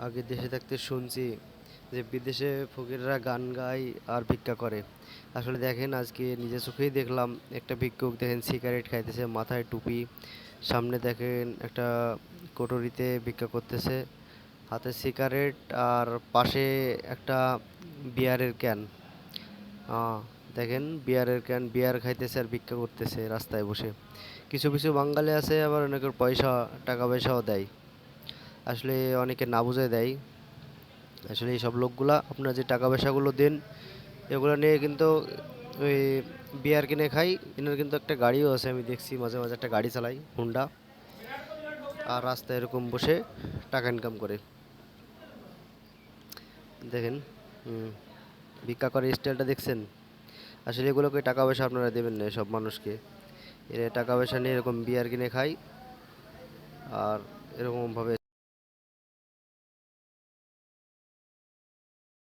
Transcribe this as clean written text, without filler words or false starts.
আগে দেশে থাকতে শুনছি যে বিদেশে ফকিররা গান গায় আর ভিক্ষা করে। আসলে দেখেন আজকে নিজের চোখেই দেখলাম একটা ভিক্ষুক দেখেন সিগারেট খাইতেছে, মাথায় টুপি, সামনে দেখেন একটা কটুরিতে ভিক্ষা করতেছে, হাতে সিগারেট আর পাশে একটা বিয়ারের ক্যান। দেখেন বিয়ারের ক্যান, বিয়ার খাইতেছে আর ভিক্ষা করতেছে রাস্তায় বসে। কিছু কিছু বাঙালি আছে আবার অনেকের টাকা পয়সাও দেয়। আসলে অনেকে না বুঝে দেয়। আসলে এইসব লোকগুলা আপনার যে টাকা পয়সাগুলো দেন এগুলো নিয়ে কিন্তু ওই বিয়ার কিনে খাই। এনার কিন্তু একটা গাড়িও আছে, আমি দেখছি মাঝে মাঝে একটা গাড়ি চালাই হুন্ডা, আর রাস্তায় এরকম বসে টাকা ইনকাম করে। দেখেন, হুম, ভিক্ষা করে স্টাইলটা দেখছেন? আসলে এগুলোকে টাকা পয়সা আপনারা দেবেন না সব মানুষকে। এরা টাকা পয়সা নিয়ে এরকম বিয়ার কিনে খায় আর এরকমভাবে